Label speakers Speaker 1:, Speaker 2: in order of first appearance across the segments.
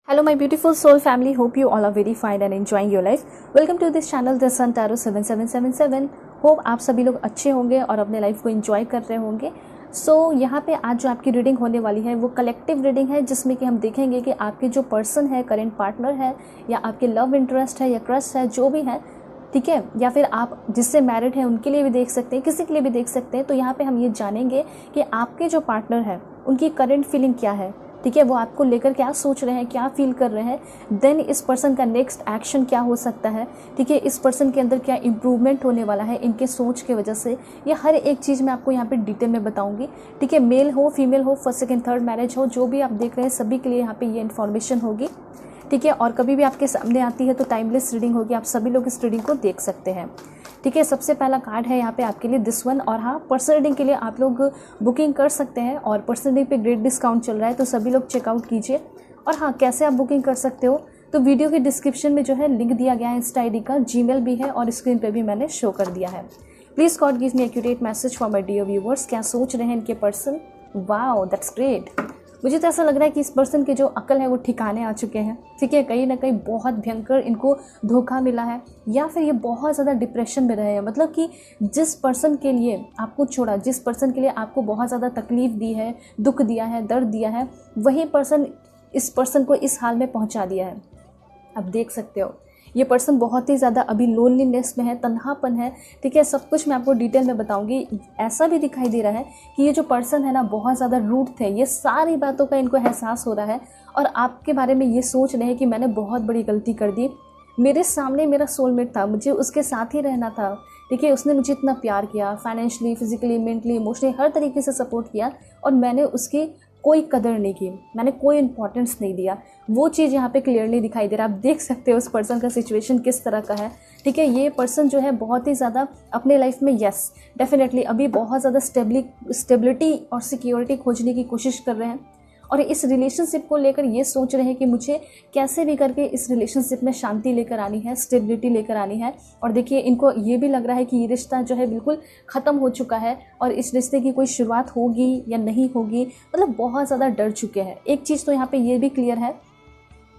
Speaker 1: Hello my beautiful soul family, hope you all are very fine and enjoying your life. Welcome to this channel The Sun Tarot 7777. Hope आप सभी लोग अच्छे होंगे और अपने life को एंजॉय कर रहे होंगे। यहाँ पे आज जो आपकी रीडिंग होने वाली है वो कलेक्टिव रीडिंग है, जिसमें कि हम देखेंगे कि आपके जो पर्सन है, करेंट पार्टनर है या आपके लव इंटरेस्ट है या क्रश है, जो भी है, ठीक है, या फिर आप जिससे मैरिड हैं उनके लिए भी देख सकते हैं, किसी के लिए भी देख सकते हैं। तो यहाँ पे हम ये जानेंगे कि आपके जो पार्टनर है उनकी करेंट फीलिंग क्या है, ठीक है, वो आपको लेकर क्या सोच रहे हैं, क्या फील कर रहे हैं, देन इस पर्सन का नेक्स्ट एक्शन क्या हो सकता है, ठीक है, इस पर्सन के अंदर क्या इंप्रूवमेंट होने वाला है इनके सोच के वजह से। ये हर एक चीज़ मैं आपको यहाँ पे डिटेल में बताऊंगी, ठीक है। मेल हो, फीमेल हो, फर्स्ट सेकंड थर्ड मैरिज हो, जो भी आप देख रहे हैं सभी के लिए यहाँ पे ये इन्फॉर्मेशन होगी, ठीक है। और कभी भी आपके सामने आती है तो टाइमलेस रीडिंग होगी, आप सभी लोग इस रीडिंग को देख सकते हैं, ठीक है। सबसे पहला कार्ड है यहाँ पे आपके लिए दिस वन। और हाँ, पर्सनल रीडिंग के लिए आप लोग बुकिंग कर सकते हैं और पर्सनल रीडिंग पे ग्रेट डिस्काउंट चल रहा है, तो सभी लोग चेकआउट कीजिए। और हाँ, कैसे आप बुकिंग कर सकते हो, तो वीडियो के डिस्क्रिप्शन में जो है लिंक दिया गया है इंस्टा ID का, जीमेल भी है और स्क्रीन पर भी मैंने शो कर दिया है। Please God give me accurate message for my dear viewers. क्या सोच रहे हैं इनके पर्सन? Wow, that's great. मुझे तो ऐसा लग रहा है कि इस पर्सन के जो अकल है वो ठिकाने आ चुके हैं, ठीक है। कहीं ना कहीं बहुत भयंकर इनको धोखा मिला है या फिर ये बहुत ज़्यादा डिप्रेशन में रहे हैं। मतलब कि जिस पर्सन के लिए आपको छोड़ा, जिस पर्सन के लिए आपको बहुत ज़्यादा तकलीफ दी है, दुख दिया है, दर्द दिया है, वही पर्सन इस पर्सन को इस हाल में पहुंचा दिया है। आप देख सकते हो ये पर्सन बहुत ही ज़्यादा अभी लोनलीनेस में है, तन्हापन है, ठीक है। सब कुछ मैं आपको डिटेल में बताऊंगी। ऐसा भी दिखाई दे रहा है कि ये जो पर्सन है ना बहुत ज़्यादा रूड थे, ये सारी बातों का इनको एहसास हो रहा है और आपके बारे में ये सोच रहे हैं कि मैंने बहुत बड़ी गलती कर दी। मेरे सामने मेरा सोलमेट था, मुझे उसके साथ ही रहना था, ठीक है। उसने मुझे इतना प्यार किया, फाइनेंशियली, फिजिकली, मेंटली, इमोशनली, हर तरीके से सपोर्ट किया और मैंने उसकी कोई कदर नहीं की, मैंने कोई इंपॉर्टेंस नहीं दिया। वो चीज़ यहाँ पे क्लियरली दिखाई दे रहा है। आप देख सकते हो उस पर्सन का सिचुएशन किस तरह का है, ठीक है। ये पर्सन जो है बहुत ही ज़्यादा अपने लाइफ में, यस डेफिनेटली, अभी बहुत ज़्यादा स्टेबिलिटी और सिक्योरिटी खोजने की कोशिश कर रहे हैं और इस रिलेशनशिप को लेकर ये सोच रहे हैं कि मुझे कैसे भी करके इस रिलेशनशिप में शांति लेकर आनी है, स्टेबिलिटी लेकर आनी है। और देखिए, इनको ये भी लग रहा है कि ये रिश्ता जो है बिल्कुल ख़त्म हो चुका है और इस रिश्ते की कोई शुरुआत होगी या नहीं होगी, मतलब बहुत ज़्यादा डर चुके हैं। एक चीज़ तो यहाँ पे ये भी क्लियर है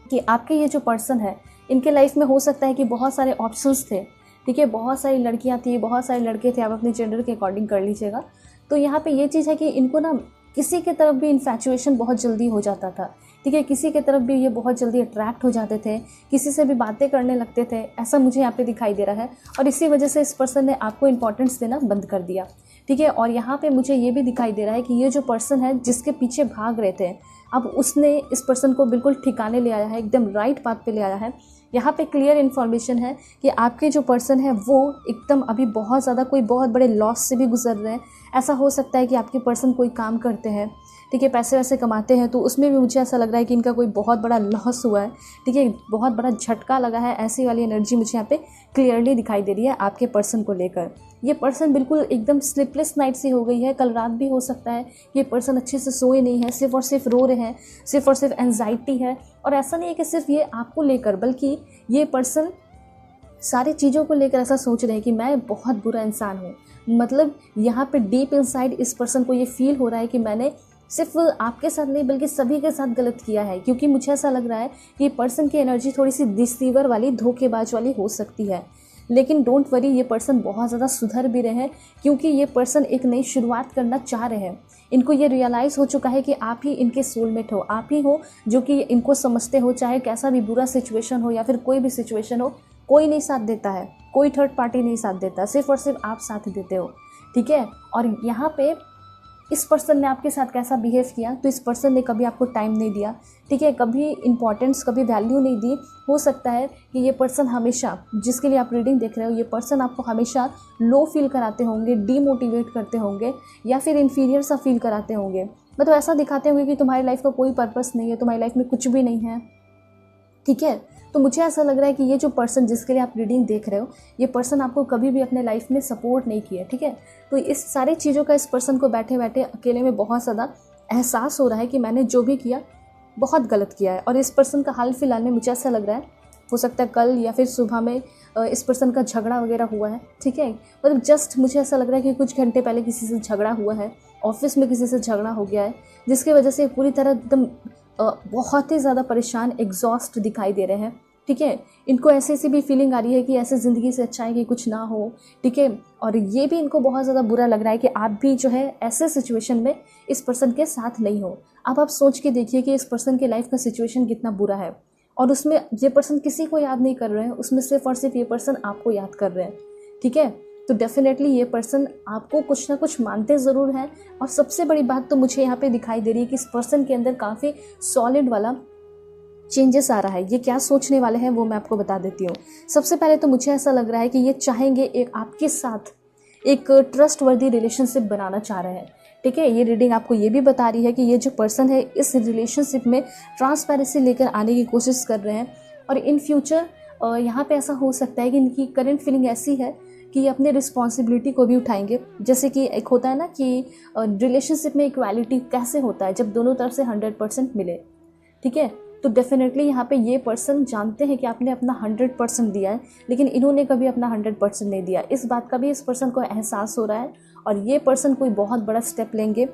Speaker 1: कि आपके ये जो पर्सन है, इनके लाइफ में हो सकता है कि बहुत सारे ऑप्शंस थे, ठीक है, बहुत सारी लड़कियाँ थी, बहुत सारे लड़के थे, आप अपने जेंडर के अकॉर्डिंग कर लीजिएगा। तो यहाँ पे ये चीज़ है कि इनको ना किसी के तरफ भी इन्फैचुएशन बहुत जल्दी हो जाता था, ठीक है, किसी के तरफ भी ये बहुत जल्दी अट्रैक्ट हो जाते थे, किसी से भी बातें करने लगते थे, ऐसा मुझे यहाँ पे दिखाई दे रहा है। और इसी वजह से इस पर्सन ने आपको इम्पोर्टेंस देना बंद कर दिया, ठीक है। और यहाँ पे मुझे ये भी दिखाई दे रहा है कि ये जो पर्सन है जिसके पीछे भाग रहे थे, अब उसने इस पर्सन को बिल्कुल ठिकाने ले आया है, एकदम राइट पाथ पे ले आया है। यहाँ पे क्लियर इन्फॉर्मेशन है कि आपके जो पर्सन है वो एकदम अभी बहुत ज़्यादा कोई बहुत बड़े लॉस से भी गुजर रहे हैं। ऐसा हो सकता है कि आपके पर्सन कोई काम करते हैं, ठीक है, पैसे वैसे कमाते हैं, तो उसमें भी मुझे ऐसा लग रहा है कि इनका कोई बहुत बड़ा लॉस हुआ है, ठीक है, बहुत बड़ा झटका लगा है। ऐसी वाली एनर्जी मुझे यहाँ पे क्लियरली दिखाई दे रही है आपके पर्सन को लेकर। ये पर्सन बिल्कुल एकदम स्लीपलेस नाइट सी हो गई है, कल रात भी हो सकता है ये पर्सन अच्छे से सोए नहीं है, सिर्फ और सिर्फ रो रहे हैं, सिर्फ और सिर्फ एंजाइटी है। और ऐसा नहीं है कि सिर्फ ये आपको लेकर, बल्कि ये पर्सन सारी चीज़ों को लेकर ऐसा सोच रहे हैं कि मैं बहुत बुरा इंसान हूँ। मतलब यहाँ पे डीप इनसाइड इस पर्सन को ये फील हो रहा है कि मैंने सिर्फ आपके साथ नहीं बल्कि सभी के साथ गलत किया है, क्योंकि मुझे ऐसा लग रहा है कि पर्सन की एनर्जी थोड़ी सी डिसीवर वाली, धोखेबाज वाली हो सकती है। लेकिन डोंट वरी, ये पर्सन बहुत ज़्यादा सुधर भी रहे हैं, क्योंकि ये पर्सन एक नई शुरुआत करना चाह रहे हैं। इनको ये रियलाइज़ हो चुका है कि आप ही इनके सोलमेट हो, आप ही हो जो कि इनको समझते हो, चाहे कैसा भी बुरा सिचुएशन हो या फिर कोई भी सिचुएशन हो, कोई नहीं साथ देता है, कोई थर्ड पार्टी नहीं साथ देता, सिर्फ और सिर्फ आप साथ देते हो, ठीक है। और यहाँ पे इस पर्सन ने आपके साथ कैसा बिहेव किया, तो इस पर्सन ने कभी आपको टाइम नहीं दिया, ठीक है, कभी इंपॉर्टेंस, कभी वैल्यू नहीं दी। हो सकता है कि ये पर्सन हमेशा, जिसके लिए आप रीडिंग देख रहे हो, ये पर्सन आपको हमेशा लो फील कराते होंगे, डीमोटिवेट करते होंगे या फिर इन्फीरियर सा फील कराते होंगे। मतलब ऐसा दिखाते होंगे कि तुम्हारी लाइफ का कोई पर्पस नहीं है, तुम्हारी लाइफ में कुछ भी नहीं है, ठीक है। तो मुझे ऐसा लग रहा है कि ये जो पर्सन जिसके लिए आप रीडिंग देख रहे हो, ये पर्सन आपको कभी भी अपने लाइफ में सपोर्ट नहीं किया, ठीक है। तो इस सारी चीज़ों का इस पर्सन को बैठे बैठे अकेले में बहुत ज़्यादा एहसास हो रहा है कि मैंने जो भी किया बहुत गलत किया है। और इस पर्सन का हाल फिलहाल में मुझे ऐसा लग रहा है, हो सकता है कल या फिर सुबह में इस पर्सन का झगड़ा वगैरह हुआ है, ठीक है। मतलब जस्ट मुझे ऐसा लग रहा है कि कुछ घंटे पहले किसी से झगड़ा हुआ है, ऑफिस में किसी से झगड़ा हो गया है, जिसकी वजह से पूरी तरह एकदम बहुत ही ज़्यादा परेशान, एग्जॉस्ट दिखाई दे रहे हैं। ठीक है, इनको ऐसे ऐसी भी फीलिंग आ रही है कि ऐसे ज़िंदगी से अच्छा है कि कुछ ना हो। ठीक है, और ये भी इनको बहुत ज़्यादा बुरा लग रहा है कि आप भी जो है ऐसे सिचुएशन में इस पर्सन के साथ नहीं हो। अब आप सोच के देखिए कि इस पर्सन के लाइफ का सिचुएशन कितना बुरा है, और उसमें ये पर्सन किसी को याद नहीं कर रहे हैं, उसमें सिर्फ और सिर्फ ये पर्सन आपको याद कर रहे हैं। ठीक है, तो डेफिनेटली ये पर्सन आपको कुछ ना कुछ मानते ज़रूर हैं। और सबसे बड़ी बात तो मुझे यहाँ पे दिखाई दे रही है कि इस पर्सन के अंदर काफ़ी सॉलिड वाला चेंजेस आ रहा है। ये क्या सोचने वाले हैं वो मैं आपको बता देती हूँ। सबसे पहले तो मुझे ऐसा लग रहा है कि ये चाहेंगे एक आपके साथ एक ट्रस्टवर्दी रिलेशनशिप बनाना चाह रहे हैं। ठीक है, ये रीडिंग आपको ये भी बता रही है कि ये जो पर्सन है इस रिलेशनशिप में ट्रांसपेरेंसी लेकर आने की कोशिश कर रहे हैं। और इन फ्यूचर यहाँ पे ऐसा हो सकता है कि इनकी करंट फीलिंग ऐसी है कि ये अपने रिस्पॉन्सिबिलिटी को भी उठाएंगे। जैसे कि एक होता है ना कि रिलेशनशिप में इक्वालिटी कैसे होता है, जब दोनों तरफ से 100% मिले। ठीक है, तो डेफिनेटली यहाँ पे ये पर्सन जानते हैं कि आपने अपना 100% दिया है, लेकिन इन्होंने कभी अपना 100% नहीं दिया। इस बात का भी इस पर्सन को एहसास हो रहा है, और ये पर्सन कोई बहुत बड़ा स्टेप लेंगे।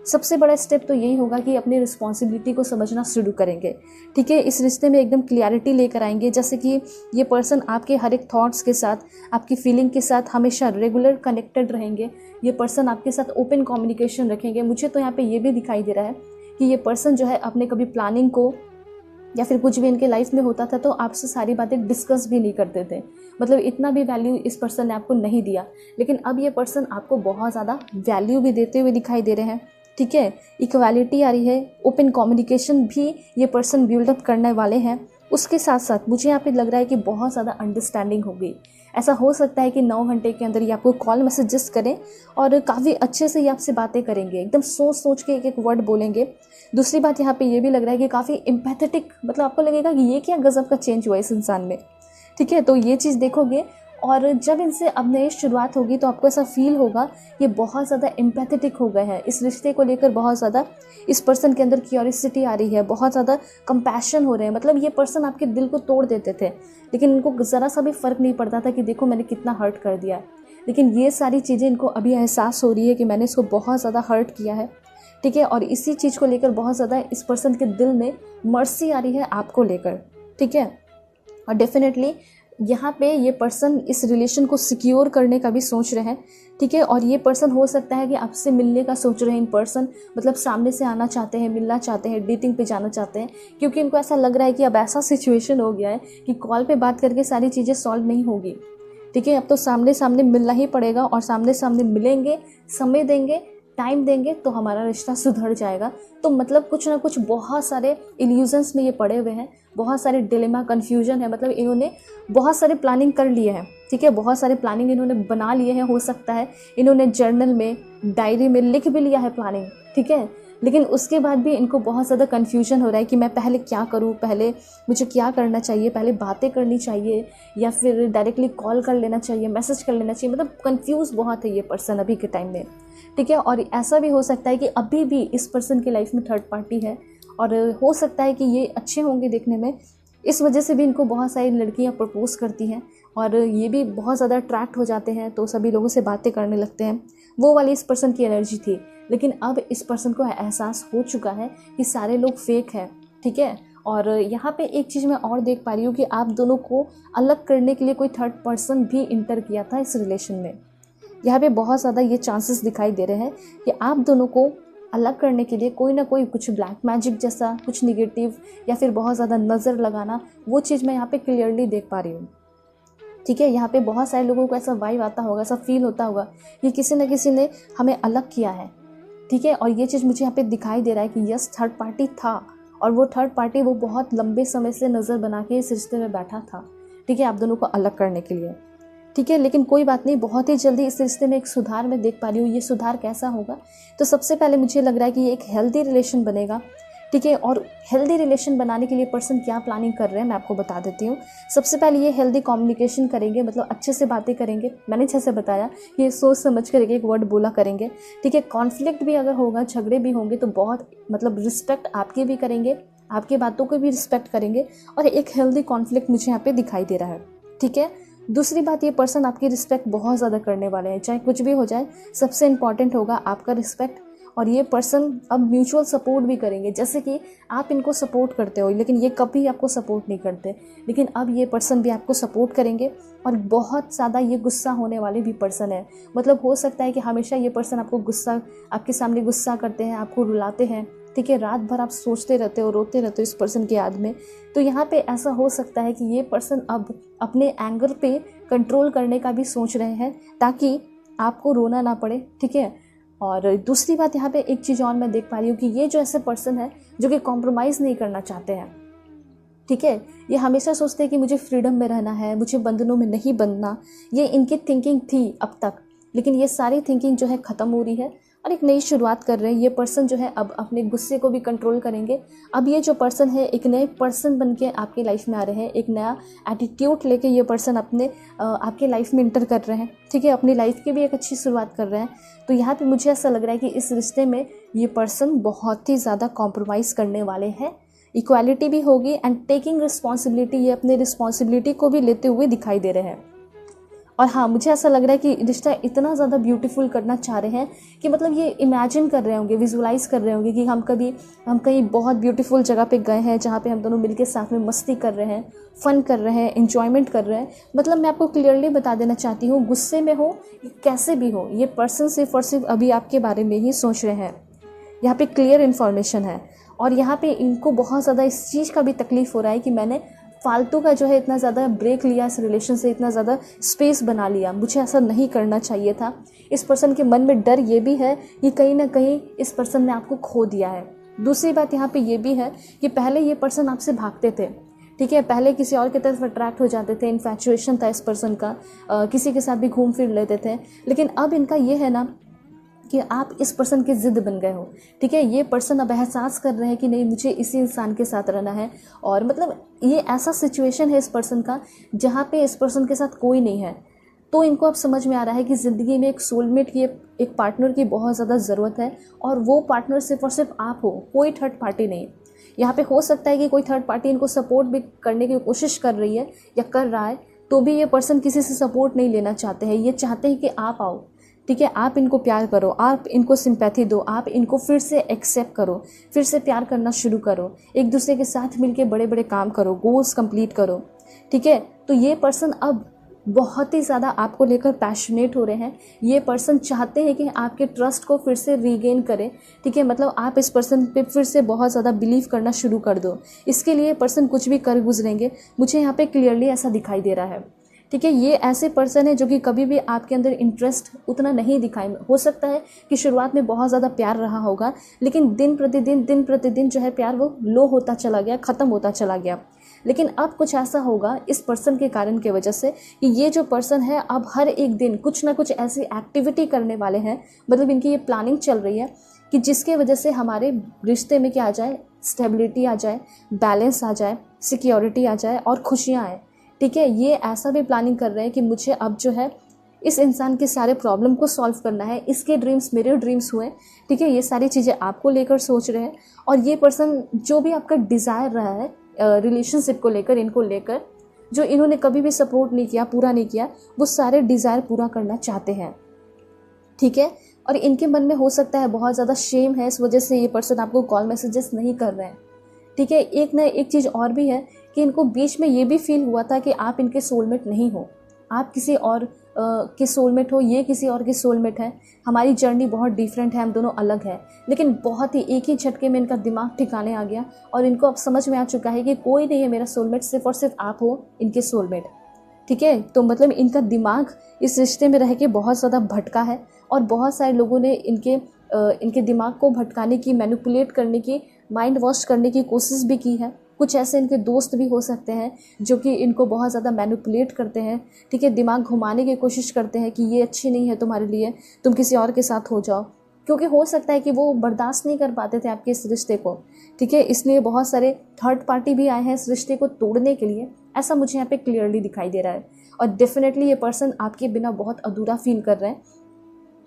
Speaker 1: सबसे बड़ा स्टेप तो यही होगा कि अपनी रिस्पॉन्सिबिलिटी को समझना शुरू करेंगे। ठीक है, इस रिश्ते में एकदम क्लियरिटी लेकर आएंगे। जैसे कि ये पर्सन आपके हर एक थॉट्स के साथ, आपकी फीलिंग के साथ हमेशा रेगुलर कनेक्टेड रहेंगे। ये पर्सन आपके साथ ओपन कम्युनिकेशन रखेंगे। मुझे तो यहाँ पे ये भी दिखाई दे रहा है कि ये पर्सन जो है अपने कभी प्लानिंग को या फिर कुछ भी इनके लाइफ में होता था तो आपसे सारी बातें डिस्कस भी नहीं करते थे। मतलब इतना भी वैल्यू इस पर्सन ने आपको नहीं दिया, लेकिन अब ये पर्सन आपको बहुत ज़्यादा वैल्यू भी देते हुए दिखाई दे रहे हैं। ठीक है, इक्वालिटी आ रही है, ओपन कम्युनिकेशन भी ये पर्सन बिल्डअप करने वाले हैं। उसके साथ साथ मुझे यहाँ पे लग रहा है कि बहुत ज़्यादा अंडरस्टैंडिंग होगी। ऐसा हो सकता है कि 9 घंटे के अंदर ये आपको कॉल मैसेजेस करें और काफ़ी अच्छे से ये आपसे बातें करेंगे, एकदम सोच सोच के एक एक वर्ड बोलेंगे। दूसरी बात यहाँ पे ये भी लग रहा है कि काफ़ी एम्पैथेटिक, मतलब आपको लगेगा कि ये क्या गज़ब का चेंज हुआ इस इंसान में। ठीक है, तो ये चीज़ देखोगे, और जब इनसे अब नई शुरुआत होगी तो आपको ऐसा फील होगा ये बहुत ज़्यादा एम्पैथेटिक हो गए हैं। इस रिश्ते को लेकर बहुत ज़्यादा इस पर्सन के अंदर क्यूरियोसिटी आ रही है, बहुत ज़्यादा कंपैशन हो रहे हैं। मतलब ये पर्सन आपके दिल को तोड़ देते थे, लेकिन इनको ज़रा सा भी फ़र्क नहीं पड़ता था कि देखो मैंने कितना हर्ट कर दिया है। लेकिन ये सारी चीज़ें इनको अभी एहसास हो रही है कि मैंने इसको बहुत ज़्यादा हर्ट किया है। ठीक है, और इसी चीज़ को लेकर बहुत ज़्यादा इस पर्सन के दिल में मर्सी आ रही है आपको लेकर। ठीक है, और डेफिनेटली यहाँ पे ये पर्सन इस रिलेशन को सिक्योर करने का भी सोच रहे हैं। ठीक है, और ये पर्सन हो सकता है कि आपसे मिलने का सोच रहे हैं। इन पर्सन मतलब सामने से आना चाहते हैं, मिलना चाहते हैं, डेटिंग पे जाना चाहते हैं, क्योंकि इनको ऐसा लग रहा है कि अब ऐसा सिचुएशन हो गया है कि कॉल पे बात करके सारी चीज़ें सॉल्व नहीं होगी। ठीक है, अब तो सामने सामने मिलना ही पड़ेगा, और सामने सामने मिलेंगे, समय देंगे, टाइम देंगे तो हमारा रिश्ता सुधर जाएगा। तो मतलब कुछ ना कुछ बहुत सारे इल्यूजन्स में ये पड़े हुए हैं, बहुत सारे डिलेमा, कन्फ्यूजन है। मतलब इन्होंने बहुत सारे प्लानिंग कर लिए हैं। ठीक है, बहुत सारे प्लानिंग इन्होंने बना लिए हैं। हो सकता है इन्होंने जर्नल में, डायरी में लिख भी लिया है प्लानिंग। ठीक है, लेकिन उसके बाद भी इनको बहुत ज़्यादा कन्फ्यूजन हो रहा है कि मैं पहले क्या करूँ, पहले मुझे क्या करना चाहिए, पहले बातें करनी चाहिए या फिर डायरेक्टली कॉल कर लेना चाहिए, मैसेज कर लेना चाहिए। मतलब कन्फ्यूज़ बहुत है ये पर्सन अभी के टाइम में। ठीक है, और ऐसा भी हो सकता है कि अभी भी इस पर्सन की लाइफ में थर्ड पार्टी है, और हो सकता है कि ये अच्छे होंगे देखने में, इस वजह से भी इनको बहुत सारी लड़कियां प्रपोज करती हैं, और ये भी बहुत ज़्यादा अट्रैक्ट हो जाते हैं, तो सभी लोगों से बातें करने लगते हैं। वो वाली इस पर्सन की एनर्जी थी, लेकिन अब इस पर्सन को एहसास हो चुका है कि सारे लोग फेक हैं। ठीक है, और यहाँ पे एक चीज़ मैं और देख पा रही हूँ कि आप दोनों को अलग करने के लिए कोई थर्ड पर्सन भी इंटर किया था इस रिलेशन में। यहाँ पे बहुत ज़्यादा ये चांसेस दिखाई दे रहे हैं कि आप दोनों को अलग करने के लिए कोई ना कोई कुछ ब्लैक मैजिक जैसा, कुछ निगेटिव या फिर बहुत ज़्यादा नज़र लगाना, वो चीज़ मैं यहाँ पे क्लियरली देख पा रही हूँ। ठीक है, यहाँ पे बहुत सारे लोगों को ऐसा वाइब आता होगा, ऐसा फील होता होगा कि किसी न किसी ने हमें अलग किया है। ठीक है, और ये चीज़ मुझे यहाँ पे दिखाई दे रहा है कि यस, थर्ड पार्टी था, और वो थर्ड पार्टी वो बहुत लंबे समय से नज़र बना के इस रिश्ते में बैठा था। ठीक है, आप दोनों को अलग करने के लिए। ठीक है, लेकिन कोई बात नहीं, बहुत ही जल्दी इस रिश्ते में एक सुधार मैं देख पा रही हूँ। ये सुधार कैसा होगा, तो सबसे पहले मुझे लग रहा है कि ये एक हेल्दी रिलेशन बनेगा। ठीक है, और हेल्दी रिलेशन बनाने के लिए पर्सन क्या प्लानिंग कर रहे हैं मैं आपको बता देती हूँ। सबसे पहले ये हेल्दी कम्युनिकेशन करेंगे, मतलब अच्छे से बातें करेंगे। मैंने जैसे बताया कि ये सोच समझ कर एक वर्ड बोला करेंगे। ठीक है, कॉन्फ्लिक्ट भी अगर होगा, झगड़े भी होंगे, तो बहुत मतलब रिस्पेक्ट आपकी भी करेंगे, आपकी बातों को भी रिस्पेक्ट करेंगे, और एक हेल्दी कॉन्फ्लिक्ट मुझे यहाँ पे दिखाई दे रहा है। ठीक है, दूसरी बात, ये पर्सन आपकी रिस्पेक्ट बहुत ज़्यादा करने वाले हैं, चाहे कुछ भी हो जाए। सबसे इम्पॉर्टेंट होगा आपका रिस्पेक्ट, और ये पर्सन अब म्यूचुअल सपोर्ट भी करेंगे। जैसे कि आप इनको सपोर्ट करते हो लेकिन ये कभी आपको सपोर्ट नहीं करते, लेकिन अब ये पर्सन भी आपको सपोर्ट करेंगे। और बहुत ज़्यादा ये गुस्सा होने वाले भी पर्सन है। मतलब हो सकता है कि हमेशा ये पर्सन आपको गुस्सा, आपके सामने गुस्सा करते हैं, आपको रुलाते हैं, ठीक है। रात भर आप सोचते रहते हो, रोते रहते हो इस पर्सन की याद में। तो यहाँ पे ऐसा हो सकता है कि ये पर्सन अब अपने एंगर पे कंट्रोल करने का भी सोच रहे हैं ताकि आपको रोना ना पड़े, ठीक है। और दूसरी बात यहाँ पे एक चीज़ और मैं देख पा रही हूँ कि ये जो ऐसे पर्सन है जो कि कॉम्प्रोमाइज़ नहीं करना चाहते हैं, ठीक है। ये हमेशा सोचते हैं कि मुझे फ्रीडम में रहना है, मुझे बंधनों में नहीं बंधना। ये इनकी थिंकिंग थी अब तक, लेकिन ये सारी थिंकिंग जो है ख़त्म हो रही है और एक नई शुरुआत कर रहे हैं। ये पर्सन जो है अब अपने गुस्से को भी कंट्रोल करेंगे। अब ये जो पर्सन है एक नए पर्सन बन के आपकी लाइफ में आ रहे हैं, एक नया एटीट्यूड लेके ये पर्सन अपने आपके लाइफ में इंटर कर रहे हैं, ठीक है। अपनी लाइफ की भी एक अच्छी शुरुआत कर रहे हैं। तो यहाँ पे मुझे ऐसा लग रहा है कि इस रिश्ते में ये पर्सन बहुत ही ज़्यादा कॉम्प्रोमाइज़ करने वाले हैं। इक्वालिटी भी होगी एंड टेकिंग रिस्पॉन्सिबिलिटी, ये अपने रिस्पॉन्सिबिलिटी को भी लेते हुए दिखाई दे रहे हैं। और हाँ, मुझे ऐसा लग रहा है कि रिश्ता इतना ज़्यादा ब्यूटीफुल करना चाह रहे हैं कि मतलब ये इमेजिन कर रहे होंगे, विजुलाइज कर रहे होंगे कि हम कहीं बहुत ब्यूटीफुल जगह पे गए हैं जहाँ पे हम दोनों मिलके साथ में मस्ती कर रहे हैं, फ़न कर रहे हैं, एंजॉयमेंट कर रहे हैं। मतलब मैं आपको क्लियरली बता देना चाहती हूँ, गुस्से में हो कैसे भी हो, ये पर्सन सिर्फ और सिर्फ अभी आपके बारे में ही सोच रहे हैं। यहाँ पे क्लियर इन्फॉर्मेशन है। और यहाँ पे इनको बहुत ज़्यादा इस चीज़ का भी तकलीफ़ हो रहा है कि मैंने फालतू का जो है इतना ज़्यादा ब्रेक लिया, इस रिलेशन से इतना ज़्यादा स्पेस बना लिया, मुझे ऐसा नहीं करना चाहिए था। इस पर्सन के मन में डर ये भी है कि कहीं ना कहीं इस पर्सन ने आपको खो दिया है। दूसरी बात यहाँ पे ये भी है कि पहले ये पर्सन आपसे भागते थे, ठीक है। पहले किसी और की तरफ अट्रैक्ट हो जाते थे, इन्फैचुएशन था इस पर्सन का, किसी के साथ भी घूम फिर लेते थे। लेकिन अब इनका ये है ना कि आप इस पर्सन की ज़िद बन गए हो, ठीक है। ये पर्सन अब एहसास कर रहे हैं कि नहीं, मुझे इसी इंसान के साथ रहना है। और मतलब ये ऐसा सिचुएशन है इस पर्सन का जहाँ पे इस पर्सन के साथ कोई नहीं है। तो इनको अब समझ में आ रहा है कि ज़िंदगी में एक सोलमेट की, एक पार्टनर की बहुत ज़्यादा ज़रूरत है। और वो पार्टनर सिर्फ और सिर्फ आप हो, कोई थर्ड पार्टी नहीं। यहाँ पे हो सकता है कि कोई थर्ड पार्टी इनको सपोर्ट भी करने की कोशिश कर रही है या कर रहा है, तो भी ये पर्सन किसी से सपोर्ट नहीं लेना चाहते हैं। ये चाहते हैं कि आप आओ, ठीक है। आप इनको प्यार करो, आप इनको सिंपैथी दो, आप इनको फिर से एक्सेप्ट करो, फिर से प्यार करना शुरू करो, एक दूसरे के साथ मिलके बड़े बड़े काम करो, गोल्स कंप्लीट करो, ठीक है। तो ये पर्सन अब बहुत ही ज़्यादा आपको लेकर पैशनेट हो रहे हैं। ये पर्सन चाहते हैं कि आपके ट्रस्ट को फिर से रीगेन करें, ठीक है। मतलब आप इस पर्सन पे फिर से बहुत ज़्यादा बिलीव करना शुरू कर दो। इसके लिए पर्सन कुछ भी कर गुजरेंगे, मुझे यहाँ पे क्लियरली ऐसा दिखाई दे रहा है, ठीक है। ये ऐसे पर्सन है जो कि कभी भी आपके अंदर इंटरेस्ट उतना नहीं दिखाए। हो सकता है कि शुरुआत में बहुत ज़्यादा प्यार रहा होगा, लेकिन दिन प्रतिदिन जो है प्यार वो लो होता चला गया, ख़त्म होता चला गया। लेकिन अब कुछ ऐसा होगा इस पर्सन के कारण की वजह से कि ये जो पर्सन है अब हर एक दिन कुछ ना कुछ ऐसी एक्टिविटी करने वाले हैं। मतलब इनकी ये प्लानिंग चल रही है कि जिसके वजह से हमारे रिश्ते में क्या आ जाए, स्टेबिलिटी आ जाए, बैलेंस आ जाए, सिक्योरिटी आ जाए और खुशियाँ आए, ठीक है। ये ऐसा भी प्लानिंग कर रहे हैं कि मुझे अब जो है इस इंसान के सारे प्रॉब्लम को सॉल्व करना है, इसके ड्रीम्स मेरे ड्रीम्स हुए, ठीक है। ये सारी चीज़ें आपको लेकर सोच रहे हैं। और ये पर्सन जो भी आपका डिज़ायर रहा है रिलेशनशिप को लेकर, इनको लेकर, जो इन्होंने कभी भी सपोर्ट नहीं किया, पूरा नहीं किया, वो सारे डिज़ायर पूरा करना चाहते हैं, ठीक है। और इनके मन में हो सकता है बहुत ज़्यादा शेम है, इस वजह से ये पर्सन आपको कॉल मैसेजेस नहीं कर रहे हैं, ठीक है। एक चीज़ और भी है कि इनको बीच में ये भी फील हुआ था कि आप इनके सोलमेट नहीं हो, आप किसी और के सोलमेट हो, ये किसी और के सोलमेट है। हमारी जर्नी बहुत डिफरेंट है, हम दोनों अलग हैं। लेकिन बहुत ही एक ही झटके में इनका दिमाग ठिकाने आ गया और इनको अब समझ में आ चुका है कि कोई नहीं है मेरा सोलमेट, सिर्फ और सिर्फ आप हो इनके सोलमेट, ठीक है। तो मतलब इनका दिमाग इस रिश्ते में रह के बहुत ज़्यादा भटका है और बहुत सारे लोगों ने इनके दिमाग को भटकाने की, मैनिपुलेट करने की, माइंड वॉश करने की कोशिश भी की है। कुछ ऐसे इनके दोस्त भी हो सकते हैं जो कि इनको बहुत ज़्यादा मैनिपुलेट करते हैं, ठीक है। दिमाग घुमाने की कोशिश करते हैं कि ये अच्छी नहीं है तुम्हारे लिए, तुम किसी और के साथ हो जाओ, क्योंकि हो सकता है कि वो बर्दाश्त नहीं कर पाते थे आपके इस रिश्ते को, ठीक है। इसलिए बहुत सारे थर्ड पार्टी भी आए हैं इस रिश्ते को तोड़ने के लिए, ऐसा मुझे यहाँ पे क्लियरली दिखाई दे रहा है। और डेफिनेटली ये पर्सन आपके बिना बहुत अधूरा फील कर रहे हैं।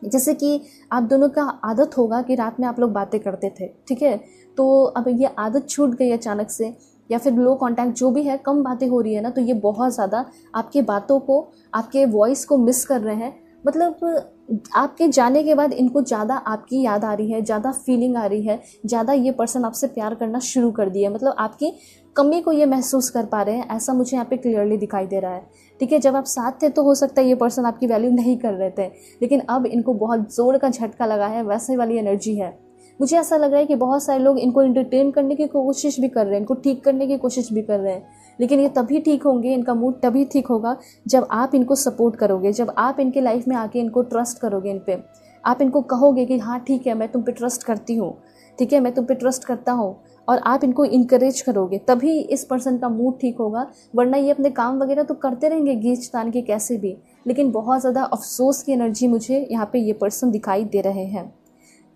Speaker 1: जैसे कि आप दोनों का आदत होगा कि रात में आप लोग बातें करते थे, ठीक है। तो अब ये आदत छूट गई अचानक से, या फिर लो कांटेक्ट जो भी है, कम बातें हो रही है ना, तो ये बहुत ज़्यादा आपके बातों को, आपके वॉइस को मिस कर रहे हैं। मतलब आपके जाने के बाद इनको ज़्यादा आपकी याद आ रही है, ज़्यादा फीलिंग आ रही है, ज़्यादा ये पर्सन आपसे प्यार करना शुरू कर दिया, मतलब आपकी कमी को ये महसूस कर पा रहे हैं, ऐसा मुझे यहाँ पे क्लियरली दिखाई दे रहा है। ठीक है, जब आप साथ थे तो हो सकता है ये पर्सन आपकी वैल्यू नहीं कर रहे थे, लेकिन अब इनको बहुत ज़ोर का झटका लगा है, वैसे वाली एनर्जी है। मुझे ऐसा लग रहा है कि बहुत सारे लोग इनको एंटरटेन करने की कोशिश भी कर रहे हैं, इनको ठीक करने की कोशिश भी कर रहे हैं, लेकिन ये तभी ठीक होंगे, इनका मूड तभी ठीक होगा जब आप इनको सपोर्ट करोगे, जब आप इनके लाइफ में आके इनको ट्रस्ट करोगे, इन पे आप इनको कहोगे कि हाँ ठीक है, मैं तुम पे ट्रस्ट करती हूँ, ठीक है, मैं तुम पे ट्रस्ट करता हूँ, और आप इनको इनकरेज करोगे, तभी इस पर्सन का मूड ठीक होगा। वरना ये अपने काम वगैरह तो करते रहेंगे खींच तान के कैसे भी, लेकिन बहुत ज़्यादा अफसोस की एनर्जी मुझे यहाँ पे ये पर्सन दिखाई दे रहे हैं।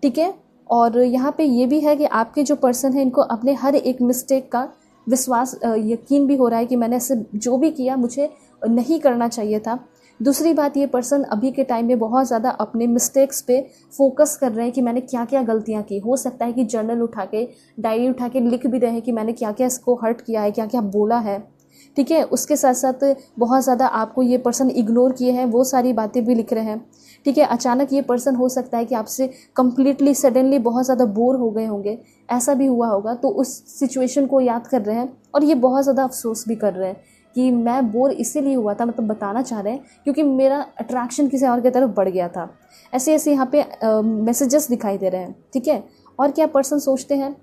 Speaker 1: ठीक है, और यहाँ पे ये भी है कि आपके जो पर्सन है इनको अपने हर एक मिस्टेक का विश्वास यकीन भी हो रहा है कि मैंने ऐसे जो भी किया मुझे नहीं करना चाहिए था। दूसरी बात, ये पर्सन अभी के टाइम में बहुत ज़्यादा अपने मिस्टेक्स पे फोकस कर रहे हैं कि मैंने क्या क्या गलतियाँ की। हो सकता है कि जर्नल उठा के, डायरी उठा के लिख भी रहे हैं कि मैंने क्या क्या इसको हर्ट किया है, क्या क्या बोला है। ठीक है, उसके साथ साथ बहुत ज़्यादा आपको ये पर्सन इग्नोर किए हैं, वो सारी बातें भी लिख रहे हैं। ठीक है, अचानक ये पर्सन हो सकता है कि आपसे कंप्लीटली सडनली बहुत ज़्यादा बोर हो गए होंगे, ऐसा भी हुआ होगा, तो उस सिचुएशन को याद कर रहे हैं और ये बहुत ज़्यादा अफसोस भी कर रहे हैं कि मैं बोर इसीलिए हुआ था, मतलब बताना चाह रहे हैं क्योंकि मेरा अट्रैक्शन किसी और की तरफ बढ़ गया था। ऐसे ऐसे यहाँ पे मैसेजेस दिखाई दे रहे हैं। ठीक है, और क्या पर्सन सोचते हैं,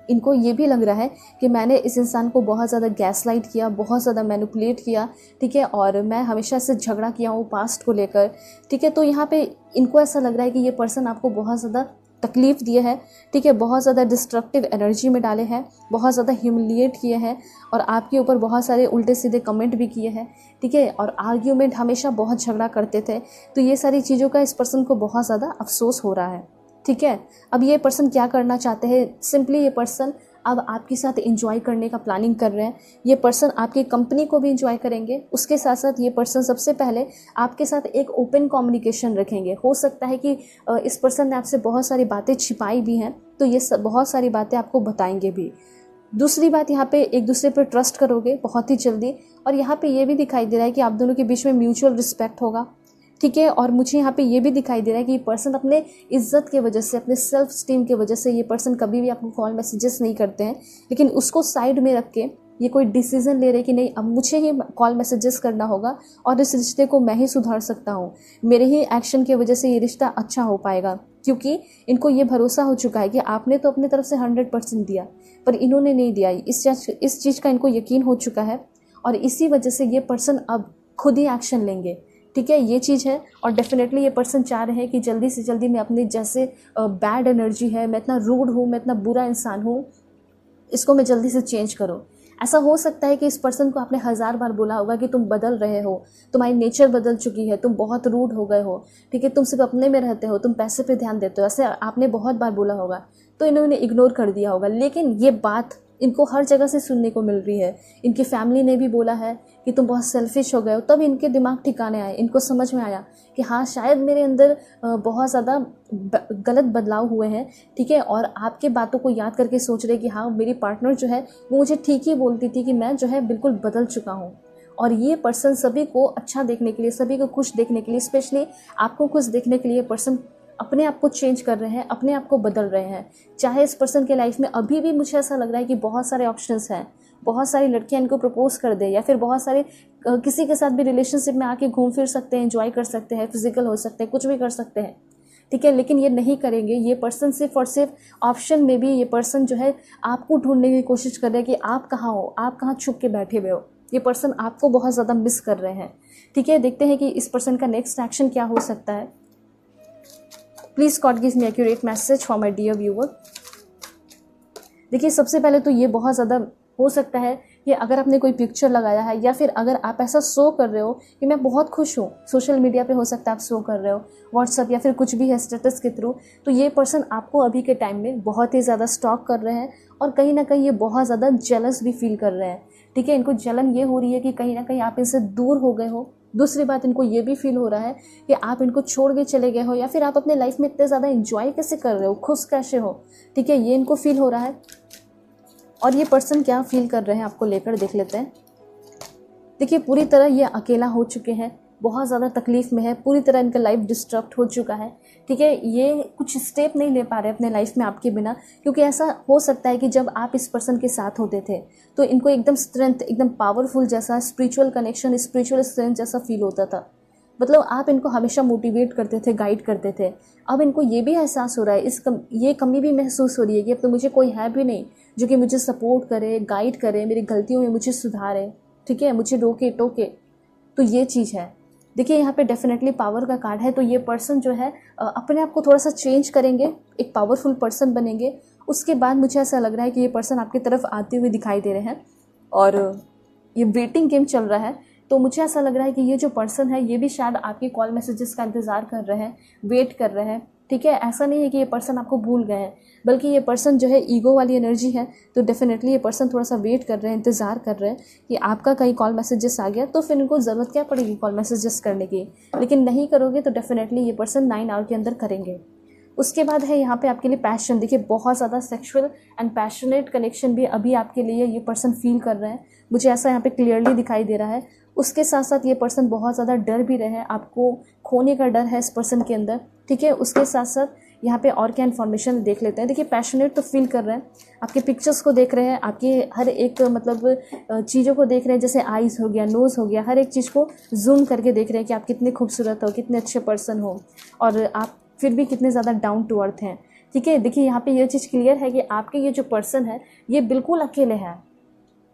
Speaker 1: इनको ये भी लग रहा है कि मैंने इस इंसान को बहुत ज़्यादा गैसलाइट किया, बहुत ज़्यादा मैनिपुलेट किया। ठीक है, और मैं हमेशा से झगड़ा किया हूँ पास्ट को लेकर। ठीक है, तो यहाँ पे इनको ऐसा लग रहा है कि ये पर्सन आपको बहुत ज़्यादा तकलीफ़ दिए है। ठीक है, बहुत ज़्यादा डिस्ट्रक्टिव एनर्जी में डाले हैं, बहुत ज़्यादा ह्यूमिलिएट किए हैं और आपके ऊपर बहुत सारे उल्टे सीधे कमेंट भी किए हैं। ठीक है, और आर्ग्यूमेंट, हमेशा बहुत झगड़ा करते थे। तो ये सारी चीज़ों का इस पर्सन को बहुत ज़्यादा अफसोस हो रहा है। ठीक है, अब ये पर्सन क्या करना चाहते हैं, सिंपली ये पर्सन अब आपके साथ एंजॉय करने का प्लानिंग कर रहे हैं। ये पर्सन आपकी कंपनी को भी एंजॉय करेंगे, उसके साथ साथ ये पर्सन सबसे पहले आपके साथ एक ओपन कम्युनिकेशन रखेंगे। हो सकता है कि इस पर्सन ने आपसे बहुत सारी बातें छिपाई भी हैं, तो ये बहुत सारी बातें आपको बताएंगे भी। दूसरी बात, यहाँ पे एक दूसरे पर ट्रस्ट करोगे बहुत ही जल्दी, और यहाँ पे ये भी दिखाई दे रहा है कि आप दोनों के बीच में म्यूचुअल रिस्पेक्ट होगा। ठीक है, और मुझे यहाँ पे ये भी दिखाई दे रहा है कि ये पर्सन अपने इज्जत के वजह से, अपने सेल्फ स्टीम के वजह से ये पर्सन कभी भी आपको कॉल मैसेजेस नहीं करते हैं, लेकिन उसको साइड में रख के ये कोई डिसीजन ले रहे कि नहीं, अब मुझे ही कॉल मैसेजेस करना होगा और इस रिश्ते को मैं ही सुधार सकता हूँ, मेरे ही एक्शन की वजह से ये रिश्ता अच्छा हो पाएगा। क्योंकि इनको ये भरोसा हो चुका है कि आपने तो अपनी तरफ से 100% दिया, पर इन्होंने नहीं दिया। इस चीज़ का इनको यकीन हो चुका है और इसी वजह से ये पर्सन अब खुद ही एक्शन लेंगे। ठीक है, ये चीज़ है, और डेफिनेटली ये पर्सन चाह रहे हैं कि जल्दी से जल्दी मैं अपनी जैसे बैड एनर्जी है, मैं इतना रूड हूँ, मैं इतना बुरा इंसान हूँ, इसको मैं जल्दी से चेंज करूँ। ऐसा हो सकता है कि इस पर्सन को आपने 1000 बार बोला होगा कि तुम बदल रहे हो, तुम्हारी नेचर बदल चुकी है, तुम बहुत रूड हो गए हो। ठीक है, तुम सिर्फ अपने में रहते हो, तुम पैसे पे ध्यान देते हो, ऐसे आपने बहुत बार बोला होगा, तो इन्होंने इग्नोर कर दिया होगा। लेकिन ये बात इनको हर जगह से सुनने को मिल रही है। इनकी फैमिली ने भी बोला है कि तुम बहुत सेल्फिश हो गए हो, तब इनके दिमाग ठिकाने आए, इनको समझ में आया कि हाँ शायद मेरे अंदर बहुत ज़्यादा गलत बदलाव हुए हैं। ठीक है, और आपके बातों को याद करके सोच रहे कि हाँ मेरी पार्टनर जो है वो मुझे ठीक ही बोलती थी कि मैं जो है बिल्कुल बदल चुका हूँ। और ये पर्सन सभी को अच्छा देखने के लिए, सभी को खुश देखने के लिए, स्पेशली आपको खुश देखने के लिए पर्सन अपने आप को चेंज कर रहे हैं, अपने आप को बदल रहे हैं। चाहे इस पर्सन के लाइफ में अभी भी मुझे ऐसा लग रहा है कि बहुत सारे ऑप्शंस हैं, बहुत सारी लड़कियां इनको प्रपोज कर दे, या फिर बहुत सारे किसी के साथ भी रिलेशनशिप में आके घूम फिर सकते हैं, एंजॉय कर सकते हैं, फिजिकल हो सकते हैं, कुछ भी कर सकते हैं। ठीक है, लेकिन ये नहीं करेंगे। ये पर्सन सिर्फ और सिर्फ ऑप्शन में भी ये पर्सन जो है आपको ढूंढने की कोशिश कर रहे हैं कि आप कहाँ हो, आप कहाँ छुप के बैठे हुए हो। ये पर्सन आपको बहुत ज़्यादा मिस कर रहे हैं। ठीक है, देखते हैं कि इस पर्सन का नेक्स्ट एक्शन क्या हो सकता है। Please God give me accurate message for my dear viewer. देखिए, सबसे पहले तो ये बहुत ज़्यादा हो सकता है कि अगर आपने कोई पिक्चर लगाया है, या फिर अगर आप ऐसा शो कर रहे हो कि मैं बहुत खुश हूँ, सोशल मीडिया पे हो सकता है आप शो कर रहे हो, व्हाट्सएप या फिर कुछ भी है स्टेटस के थ्रू, तो ये पर्सन आपको अभी के टाइम में बहुत ही ज़्यादा स्टॉक कर रहे हैं और कहीं ना कहीं ये बहुत ज़्यादा जेलस भी फील कर रहे हैं। ठीक है, इनको जलन ये हो रही है कि कहीं ना कहीं आप इनसे दूर हो गए हो। दूसरी बात, इनको ये भी फील हो रहा है कि आप इनको छोड़ के चले गए हो, या फिर आप अपने लाइफ में इतने ज़्यादा एंजॉय कैसे कर रहे हो, खुश कैसे हो। ठीक है, ये इनको फील हो रहा है। और ये पर्सन क्या फील कर रहे हैं आपको लेकर देख लेते हैं। देखिए, पूरी तरह ये अकेला हो चुके हैं, बहुत ज़्यादा तकलीफ़ में है, पूरी तरह इनका लाइफ डिस्टर्ब हो चुका है, ठीक है। ये कुछ स्टेप नहीं ले पा रहे अपने लाइफ में आपके बिना, क्योंकि ऐसा हो सकता है कि जब आप इस पर्सन के साथ होते थे तो इनको एकदम स्ट्रेंथ, एकदम पावरफुल जैसा, स्पिरिचुअल कनेक्शन, स्पिरिचुअल स्ट्रेंथ जैसा फील होता था। मतलब आप इनको हमेशा मोटिवेट करते थे, गाइड करते थे। अब इनको ये भी एहसास हो रहा है, ये कमी भी महसूस हो रही है कि अब तो मुझे कोई है भी नहीं जो कि मुझे सपोर्ट करे, गाइड करे, मेरी गलतियों में मुझे सुधारे, ठीक है, मुझे रोके टोके। तो ये चीज़ है। देखिए यहाँ पे डेफिनेटली पावर का कार्ड है, तो ये पर्सन जो है अपने आप को थोड़ा सा चेंज करेंगे, एक पावरफुल पर्सन बनेंगे। उसके बाद मुझे ऐसा लग रहा है कि ये पर्सन आपकी तरफ आते हुए दिखाई दे रहे हैं और ये वेटिंग गेम चल रहा है। तो मुझे ऐसा लग रहा है कि ये जो पर्सन है ये भी शायद आपकी कॉल मैसेजेस का इंतज़ार कर रहे हैं, वेट कर रहे हैं, ठीक है। ऐसा नहीं है कि ये पर्सन आपको भूल गए हैं, बल्कि ये पर्सन जो है ईगो वाली एनर्जी है, तो डेफिनेटली ये पर्सन थोड़ा सा वेट कर रहे हैं, इंतज़ार कर रहे हैं कि आपका कहीं कॉल मैसेजेस आ गया तो फिर इनको ज़रूरत क्या पड़ेगी कॉल मैसेजेस करने की। लेकिन नहीं करोगे तो डेफिनेटली ये पर्सन 9 आवर के अंदर करेंगे। उसके बाद है यहाँ पे आपके लिए पैशन। देखिए बहुत ज़्यादा सेक्सुअल एंड पैशनेट कनेक्शन भी अभी आपके लिए ये पर्सन फील कर रहे हैं, मुझे ऐसा यहाँ पे क्लियरली दिखाई दे रहा है। उसके साथ साथ ये पर्सन बहुत ज़्यादा डर भी रहे हैं, आपको खोने का डर है इस पर्सन के अंदर, ठीक है। उसके साथ साथ यहाँ पे और क्या इन्फॉर्मेशन देख लेते हैं। देखिए पैशनेट तो फील कर रहे हैं, आपके पिक्चर्स को देख रहे हैं, आपके हर एक मतलब चीज़ों को देख रहे हैं, जैसे आइज़ हो गया, नोज़ हो गया, हर एक चीज़ को जूम करके देख रहे हैं कि आप कितने खूबसूरत हो, कितने अच्छे पर्सन हो और आप फिर भी कितने ज़्यादा डाउन टू अर्थ हैं, ठीक है। देखिए यहाँ पे ये चीज़ क्लियर है कि आपके ये जो पर्सन है ये बिल्कुल अकेले हैं।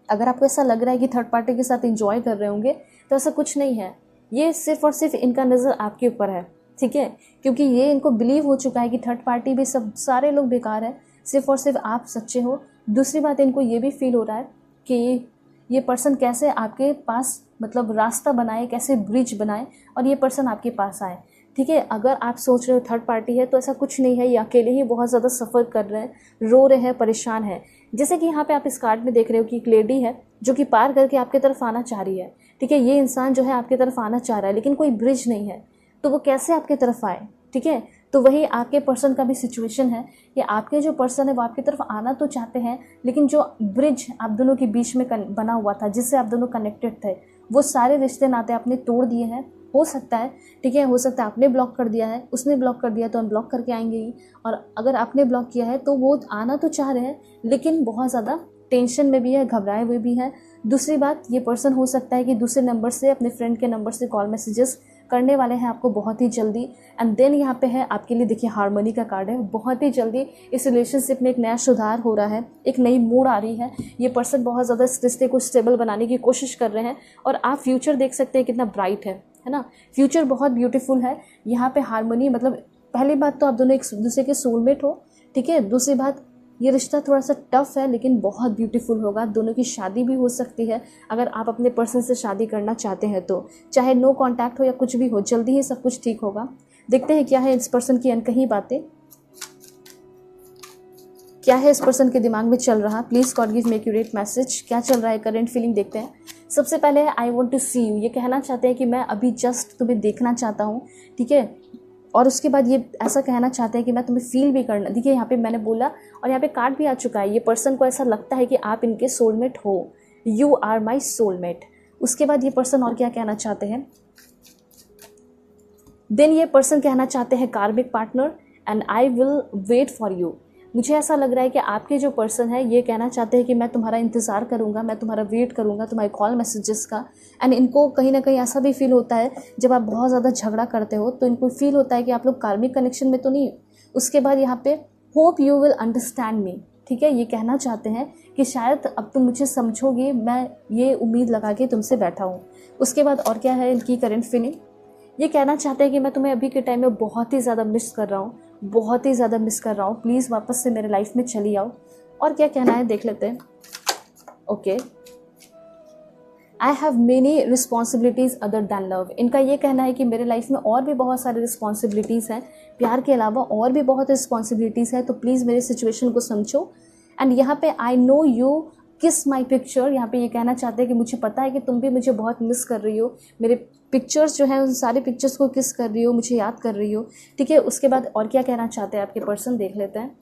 Speaker 1: अगर आपको ऐसा लग रहा है कि थर्ड पार्टी के साथ एंजॉय कर रहे होंगे तो ऐसा कुछ नहीं है, ये सिर्फ और सिर्फ इनका नज़र आपके ऊपर है, ठीक है। क्योंकि ये इनको बिलीव हो चुका है कि थर्ड पार्टी भी सब सारे लोग बेकार हैं, सिर्फ और सिर्फ आप सच्चे हो। दूसरी बात इनको ये भी फील हो रहा है कि ये पर्सन कैसे आपके पास मतलब रास्ता बनाए, कैसे ब्रिज बनाए और ये पर्सन आपके पास आए, ठीक है। अगर आप सोच रहे हो थर्ड पार्टी है तो ऐसा कुछ नहीं है, ये अकेले ही बहुत ज़्यादा सफ़र कर रहे हैं, रो रहे हैं, परेशान है। जैसे कि यहाँ पे आप इस कार्ड में देख रहे हो कि एक लेडी है जो कि पार करके आपकी तरफ आना चाह रही है, ठीक है। ये इंसान जो है आपकी तरफ आना चाह रहा है लेकिन कोई ब्रिज नहीं है, तो वो कैसे आपकी तरफ आए, ठीक है। तो वही आपके पर्सन का भी सिचुएशन है कि आपके जो पर्सन है वो आपकी तरफ आना तो चाहते हैं, लेकिन जो ब्रिज आप दोनों के बीच में बना हुआ था, जिससे आप दोनों कनेक्टेड थे, वो सारे रिश्ते नाते आपने तोड़ दिए हैं। हो सकता है, ठीक है, हो सकता है आपने ब्लॉक कर दिया है, उसने ब्लॉक कर दिया तो अनब्लॉक करके आएंगे ही। और अगर आपने ब्लॉक किया है तो वो आना तो चाह रहे हैं लेकिन बहुत ज़्यादा टेंशन में भी है, घबराए हुए भी हैं। दूसरी बात, ये पर्सन हो सकता है कि दूसरे नंबर से, अपने फ्रेंड के नंबर से कॉल मैसेजेस करने वाले हैं आपको बहुत ही जल्दी। एंड देन यहाँ पे है आपके लिए, देखिए हार्मनी का कार्ड है, बहुत ही जल्दी इस रिलेशनशिप में एक नया सुधार हो रहा है, एक नई मूड आ रही है। ये पर्सन बहुत ज़्यादा इस रिश्ते को स्टेबल बनाने की कोशिश कर रहे हैं और आप फ्यूचर देख सकते हैं कितना ब्राइट है ना। फ्यूचर बहुत ब्यूटीफुल है। यहाँ पे हार्मनी मतलब पहली बात तो आप दोनों एक दूसरे के सोलमेट हो, ठीक है। दूसरी बात, ये रिश्ता थोड़ा सा टफ है लेकिन बहुत ब्यूटीफुल होगा। दोनों की शादी भी हो सकती है अगर आप अपने पर्सन से शादी करना चाहते हैं तो, चाहे नो कांटेक्ट हो या कुछ भी हो, जल्दी ही सब कुछ ठीक होगा। देखते हैं क्या है इस पर्सन की अनकही बातें, क्या है इस पर्सन के दिमाग में चल रहा। Please God give me accurate message, क्या चल रहा है, करंट फीलिंग देखते हैं। सबसे पहले है I want to see you, ये कहना चाहते हैं कि मैं अभी जस्ट तुम्हें देखना चाहता हूँ, ठीक है। और उसके बाद ये ऐसा कहना चाहते हैं कि मैं तुम्हें फील भी करना, देखिए यहाँ पे मैंने बोला और यहाँ पे कार्ड भी आ चुका है, ये पर्सन को ऐसा लगता है कि आप इनके सोलमेट हो, यू आर माई सोलमेट। उसके बाद ये पर्सन और क्या कहना चाहते हैं, देन ये पर्सन कहना चाहते हैं karmic partner and I will wait for you. मुझे ऐसा लग रहा है कि आपके जो पर्सन है ये कहना चाहते हैं कि मैं तुम्हारा इंतज़ार करूंगा, मैं तुम्हारा वेट करूंगा, तुम्हारे कॉल मैसेजेस का। एंड इनको कहीं ना कहीं ऐसा भी फील होता है जब आप बहुत ज़्यादा झगड़ा करते हो तो इनको फील होता है कि आप लोग कार्मिक कनेक्शन में तो नहीं। उसके बाद यहाँ पे hope you will understand me, ठीक है। ये कहना चाहते हैं कि शायद अब तुम मुझे समझोगे, मैं ये उम्मीद लगा के तुमसे बैठा हूँ। उसके बाद और क्या है इनकी करंट फीलिंग, ये कहना चाहते हैं कि मैं तुम्हें अभी के टाइम में बहुत ही ज़्यादा मिस कर रहा हूँ, बहुत ही ज़्यादा मिस कर रहा हूँ, प्लीज़ वापस से मेरे लाइफ में चली आओ। और क्या कहना है देख लेते हैं। Okay, I have many responsibilities other than love. इनका ये कहना है कि मेरे लाइफ में और भी बहुत सारी रिस्पॉन्सिबिलिटीज़ हैं, प्यार के अलावा और भी बहुत रिस्पॉन्सिबिलिटीज़ हैं, तो प्लीज़ मेरे सिचुएशन को समझो। एंड यहाँ पे आई नो यू किस माई पिक्चर, यहाँ पे ये कहना चाहते हैं कि मुझे पता है कि तुम भी मुझे बहुत मिस कर रही हो, मेरे पिक्चर्स जो हैं उन सारे पिक्चर्स को किस कर रही हो, मुझे याद कर रही हो, ठीक है। उसके बाद और क्या कहना चाहते हैं आपके पर्सन देख लेते हैं।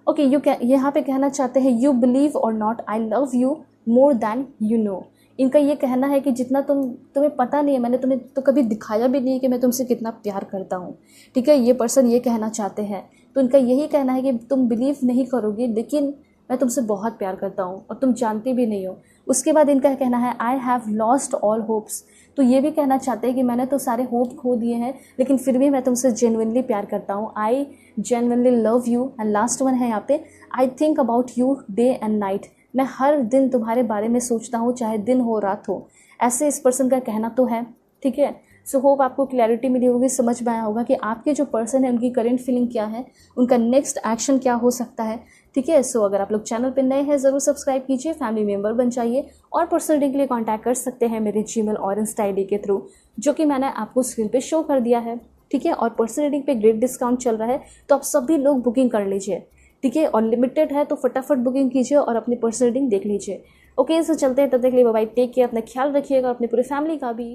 Speaker 1: ओके, यहाँ पे कहना चाहते हैं यू बिलीव और not I love you more than you know. इनका ये कहना है कि जितना तुम्हें पता नहीं है, मैंने तुम्हें तो कभी दिखाया भी नहीं है कि मैं तुमसे कितना प्यार करता हूँ। ठीक है, ये पर्सन ये कहना चाहते हैं। तो इनका यही कहना है कि तुम बिलीव नहीं करोगे, लेकिन मैं तुमसे बहुत प्यार करता हूँ और तुम जानती भी नहीं हो। उसके बाद इनका कहना है I have lost all hopes. तो ये भी कहना चाहते हैं कि मैंने तो सारे होप खो दिए हैं, लेकिन फिर भी मैं तुमसे जेन्युइनली प्यार करता हूँ। I genuinely love you. And last one है यहाँ पे, I think about you day and night. मैं हर दिन तुम्हारे बारे में सोचता हूँ, चाहे दिन हो रात हो। ऐसे इस पर्सन का कहना तो है। ठीक है, सो होप आपको क्लैरिटी मिली होगी, समझ में आया होगा कि आपके जो पर्सन है उनकी करंट फीलिंग क्या है, उनका नेक्स्ट एक्शन क्या हो सकता है। ठीक है, सो अगर आप लोग चैनल पर नए हैं ज़रूर सब्सक्राइब कीजिए, फैमिली मेम्बर बन जाइए, और पर्सनल रीडिंग के लिए कॉन्टैक्ट कर सकते हैं मेरे जीमेल और इंस्टा ID के थ्रू, जो कि मैंने आपको स्क्रीन पे शो कर दिया है। ठीक है, और पर्सनल रीडिंग पे ग्रेट डिस्काउंट चल रहा है, तो आप सभी लोग बुकिंग कर लीजिए। ठीक है, और लिमिटेड है तो फटाफट बुकिंग कीजिए और अपनी पर्सनल रीडिंग देख लीजिए। ओके, सो चलते हैं, तब तक के लिए बाय बाय, टेक केयर, अपना ख्याल रखिएगा, अपनी पूरी फैमिली का भी।